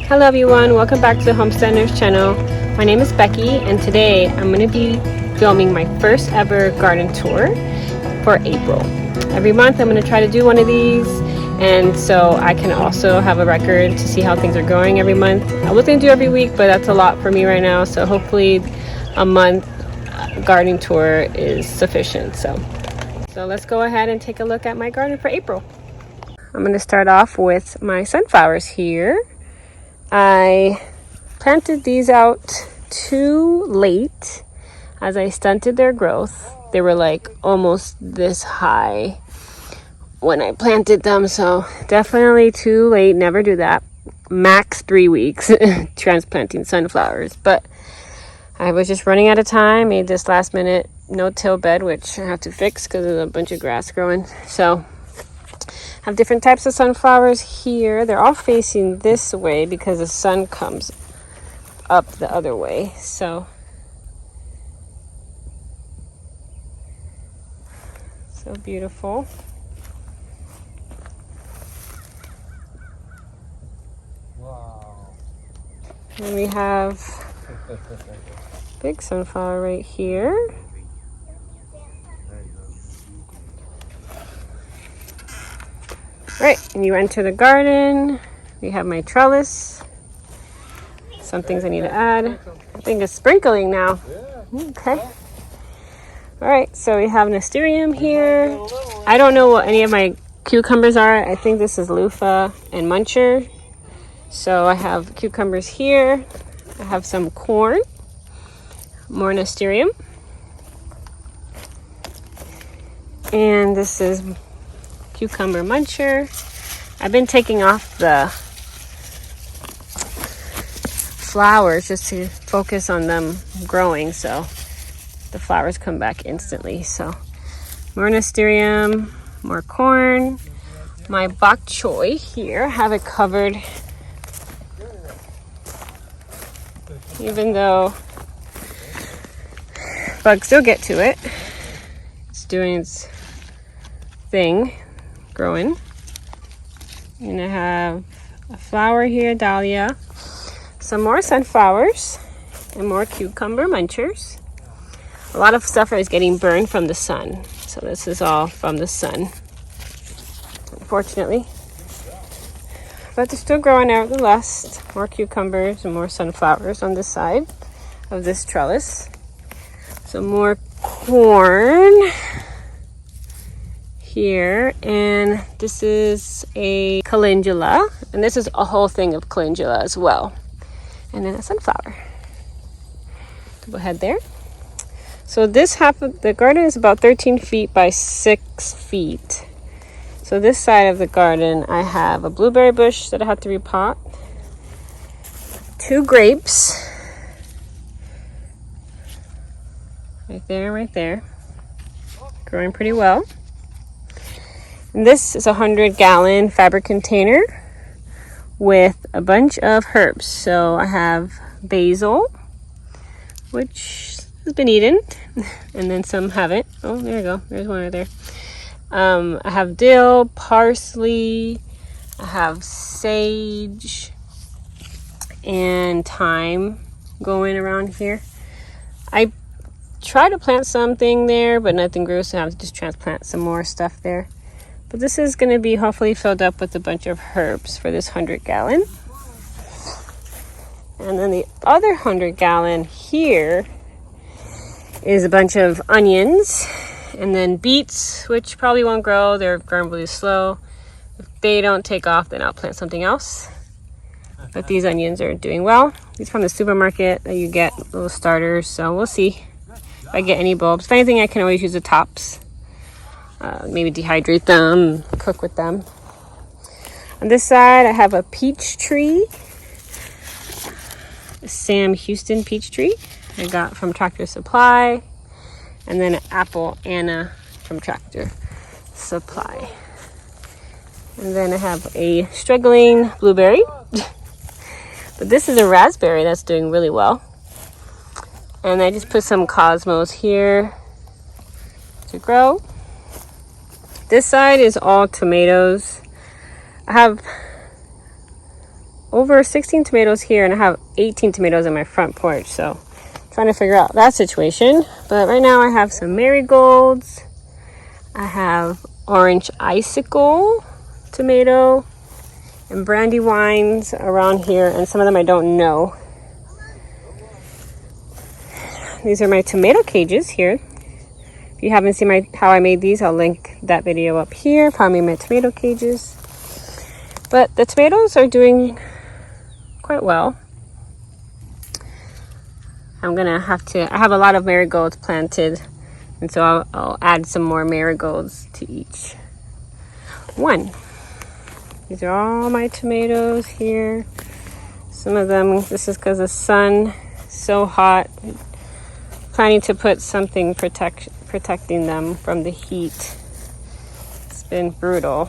Hello everyone, welcome back to the Homesteaders channel. My name is Becky and today I'm going to be filming my first ever garden tour for April. Every month I'm going to try to do one of these, and so I can also have a record to see how things are going every month. I was going to do every week, but that's a lot for me right now, so hopefully a month gardening tour is sufficient. So let's go ahead and take a look at my garden for April. I'm going to start off with my sunflowers here. I planted these out too late as I stunted their growth. They were like almost this high when I planted them, so definitely too late. Never do that. Max 3 weeks transplanting sunflowers, but I was just running out of time. Made this last minute no-till bed, which I have to fix because there's a bunch of grass growing. So I have different types of sunflowers here. They're all facing this way because the sun comes up the other way. So beautiful. Wow. And we have big sunflower right here. Right, and you enter the garden. We have my trellis. Some things I need to add. I think it's sprinkling now. Okay. All right, so we have nasturtium here. I don't know what any of my cucumbers are. I think this is loofah and muncher. So I have cucumbers here. I have some corn, more nasturtium. And this is cucumber muncher. I've been taking off the flowers just to focus on them growing, so the flowers come back instantly. So more nasturtium, more corn. My bok choy here, I have it covered, even though bugs still get to it. It's doing its thing, growing. And I have a flower here, dahlia, some more sunflowers, and more cucumber munchers. A lot of stuff is getting burned from the sun, so this is all from the sun, unfortunately. But they're still growing nevertheless. More cucumbers and more sunflowers on this side of this trellis. Some more corn here, and this is a calendula, and this is a whole thing of calendula as well, and then a sunflower. Go ahead there. So this half of the garden is about 13 feet by 6 feet. So this side of the garden, I have a blueberry bush that I have to repot, 2 grapes, right there, growing pretty well. And this is a 100-gallon fabric container with a bunch of herbs. So I have basil, which has been eaten, and then some haven't. Oh, there you go. There's one right there. I have dill, parsley, I have sage, and thyme going around here. I tried to plant something there, but nothing grew, so I have to just transplant some more stuff there. But this is going to be hopefully filled up with a bunch of herbs for this 100-gallon. And then the other 100-gallon here is a bunch of onions, and then beets, which probably won't grow. They're growing really slow. If they don't take off, then I'll plant something else. But these onions are doing well. These from the supermarket that you get, little starters. So we'll see if I get any bulbs. If anything, I can always use the tops. Maybe dehydrate them, cook with them. On this side, I have a peach tree. A Sam Houston peach tree I got from Tractor Supply. And then an apple Anna from Tractor Supply. And then I have a struggling blueberry. But this is a raspberry that's doing really well. And I just put some cosmos here to grow. This side is all tomatoes. I have over 16 tomatoes here, and I have 18 tomatoes in my front porch. So trying to figure out that situation. But right now I have some marigolds. I have orange icicle tomato and brandywines around here, and some of them I don't know. These are my tomato cages here. If you haven't seen how I made these, I'll link that video up here. How I made my tomato cages. But the tomatoes are doing quite well. I have a lot of marigolds planted, and so I'll add some more marigolds to each one. These are all my tomatoes here. Some of them, this is because the sun is so hot. Planning to put something protecting them from the heat. It's been brutal.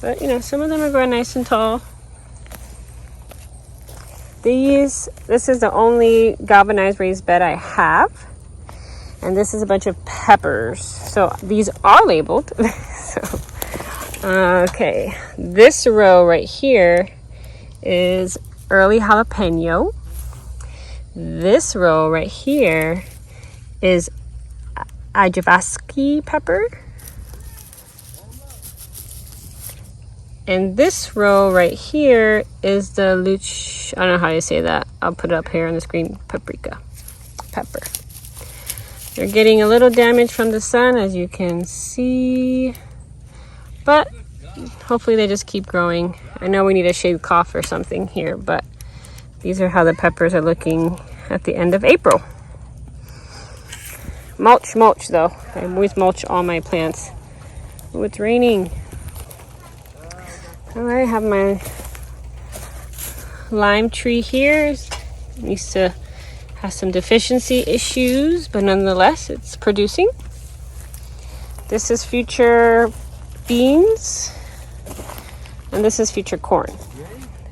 But you know, some of them are growing nice and tall. This is the only galvanized raised bed I have. And this is a bunch of peppers. So these are labeled. Okay, this row right here is early jalapeno. This row right here is ajavaski pepper. And this row right here is the I don't know how you say that. I'll put it up here on the screen. Paprika pepper. They're getting a little damage from the sun, as you can see. But hopefully they just keep growing. I know we need a shade cloth or something here, but these are how the peppers are looking at the end of April. Mulch though. I always mulch all my plants. Oh, it's raining. All right, I have my lime tree here. It used to have some deficiency issues, but nonetheless, it's producing. This is future beans, and this is future corn.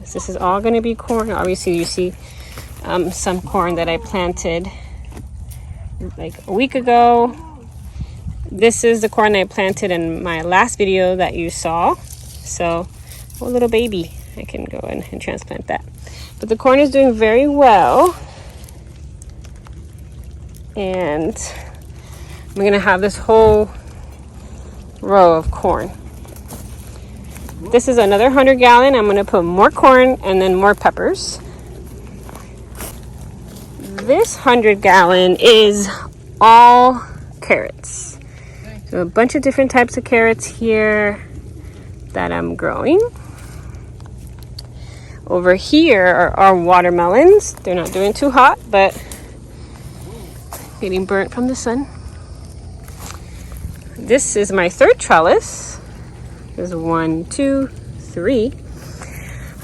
This is all going to be corn. Obviously, you see some corn that I planted like a week ago. This is the corn I planted in my last video that you saw. So, a little baby, I can go in and transplant that. But the corn is doing very well. And I'm going to have this whole row of corn. This is another 100-gallon. I'm going to put more corn and then more peppers. This 100-gallon is all carrots. So a bunch of different types of carrots here that I'm growing. Over here are our watermelons. They're not doing too hot, but getting burnt from the sun. This is my third trellis. There's 1, 2, 3.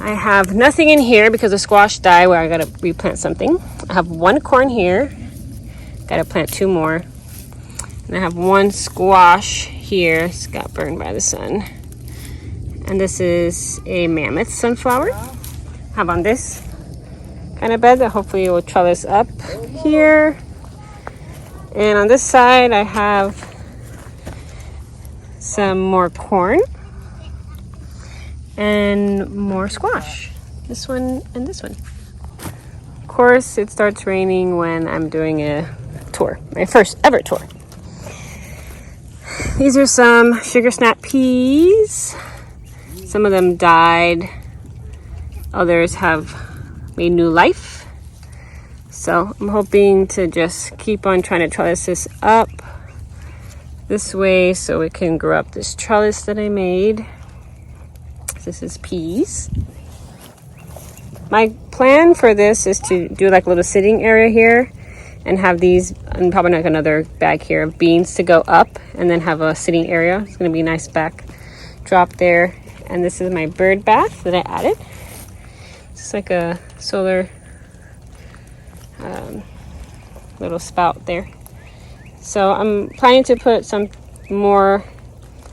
I have nothing in here because the squash died where I gotta replant something. I have 1 corn here. Gotta plant 2 more. And I have 1 squash here. It's got burned by the sun. And this is a Mammoth Sunflower. I have on this kind of bed that hopefully will trellis up here. And on this side, I have some more corn and more squash. This one and this one. Of course, it starts raining when I'm doing a tour, my first ever tour. These are some sugar snap peas. Some of them died. Others have made new life. So I'm hoping to just keep on trying to trellis this up this way so it can grow up this trellis that I made. This is peas. My plan for this is to do like a little sitting area here and have these, and probably like another bag here of beans to go up and then have a sitting area. It's going to be a nice back drop there. And this is my bird bath that I added. It's like a solar little spout there. So I'm planning to put some more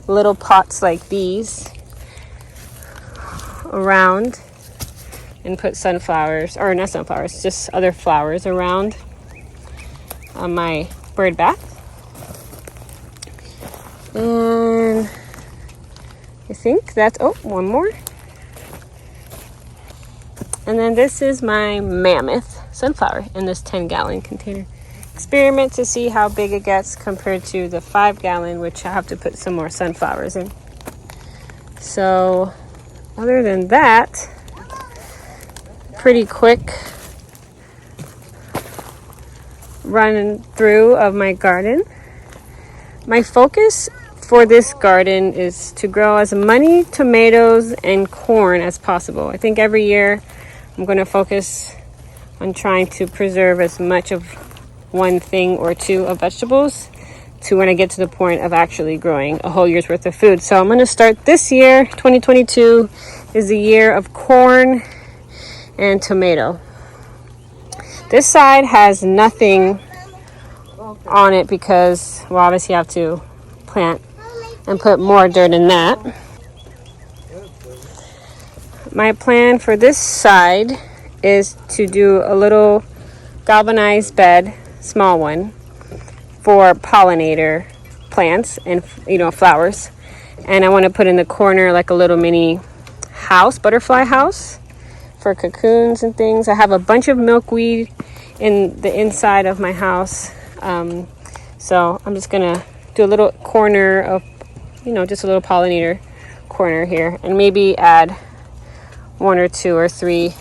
little pots like these around and put sunflowers, or not sunflowers, just other flowers around on my bird bath. And I think that's, oh, one more. And then this is my Mammoth Sunflower in this 10-gallon container. Experiment to see how big it gets compared to the 5-gallon, which I have to put some more sunflowers in. So other than that, pretty quick run through of my garden. My focus for this garden is to grow as many tomatoes and corn as possible. I think every year I'm going to focus on trying to preserve as much of one thing or two of vegetables to when I get to the point of actually growing a whole year's worth of food. So I'm going to start this year. 2022 is the year of corn and tomato. This side has nothing on it because, well, obviously you have to plant and put more dirt in that. My plan for this side is to do a little galvanized bed, small one, for pollinator plants and, flowers. And I want to put in the corner like a little mini house, butterfly house for cocoons and things. I have a bunch of milkweed in the inside of my house. So I'm just going to do a little corner of, just a little pollinator corner here, and maybe add 1 or 2 or 3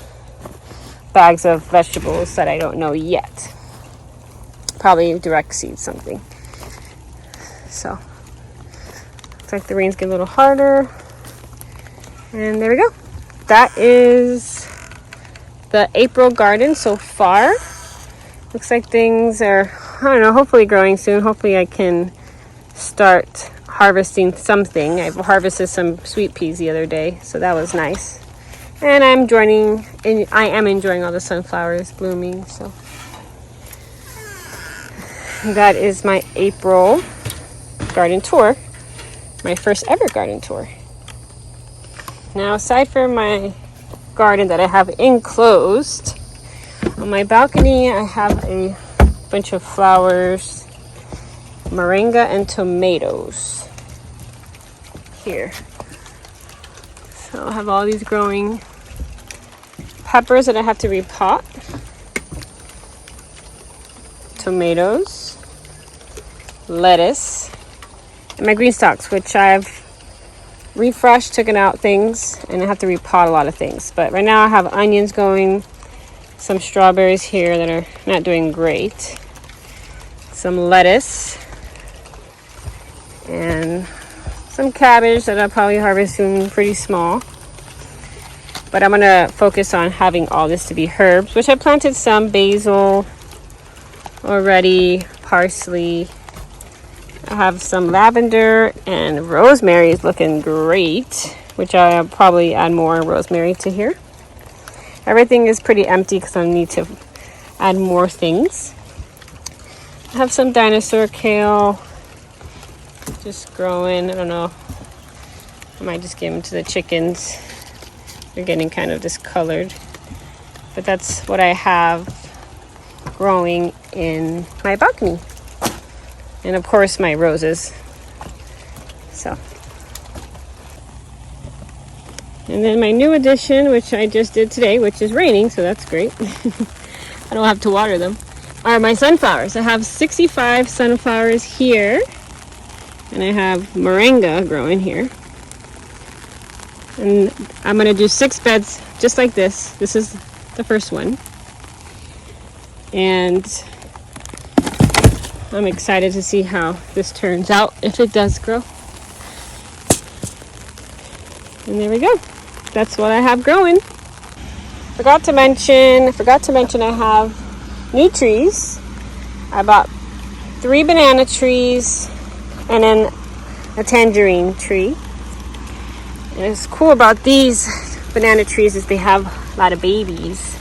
bags of vegetables that I don't know yet. Probably direct seed something. So looks like the rain's getting a little harder. And there we go. That is the April garden so far. Looks like things are, hopefully growing soon. Hopefully I can start harvesting something. I've harvested some sweet peas the other day, so that was nice. And I am enjoying all the sunflowers blooming. So that is my April garden tour, my first ever garden tour. Now, aside from my garden that I have enclosed, on my balcony I have a bunch of flowers, moringa and tomatoes here. So I have all these growing, peppers that I have to repot, tomatoes, lettuce, and my green stalks, which I've refreshed, taken out things, and I have to repot a lot of things. But right now I have onions going, some strawberries here that are not doing great, some lettuce, and some cabbage that I'll probably harvest soon, pretty small. But I'm gonna focus on having all this to be herbs, which I planted some basil already, parsley. I have some lavender, and rosemary is looking great, which I'll probably add more rosemary to here. Everything is pretty empty because I need to add more things. I have some dinosaur kale just growing. I don't know, I might just give them to the chickens. They're getting kind of discolored, but that's what I have growing in my balcony. And of course my roses. So, and then my new addition, which I just did today, which is raining, so that's great. I don't have to water them, are my sunflowers. I have 65 sunflowers here, and I have moringa growing here. And I'm going to do 6 beds just like this. This is the first one. And I'm excited to see how this turns out, if it does grow. And there we go. That's what I have growing. Forgot to mention I have new trees. I bought 3 banana trees and then a tangerine tree. And what's cool about these banana trees is they have a lot of babies.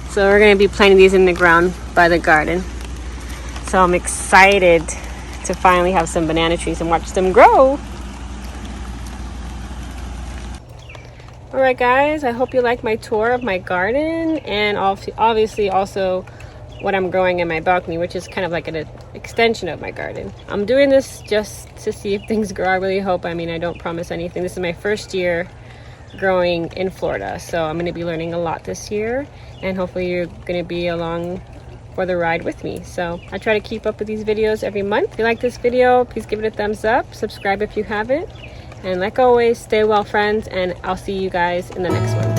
So we're going to be planting these in the ground by the garden. So I'm excited to finally have some banana trees and watch them grow. Alright guys, I hope you liked my tour of my garden, and obviously also what I'm growing in my balcony, which is kind of like an extension of my garden. I'm doing this just to see if things grow. I really hope. I mean, I don't promise anything. This is my first year growing in Florida. So I'm going to be learning a lot this year, and hopefully you're going to be along for the ride with me. So I try to keep up with these videos every month. If you like this video, please give it a thumbs up, subscribe if you haven't, and like always, stay well, friends, and I'll see you guys in the next one.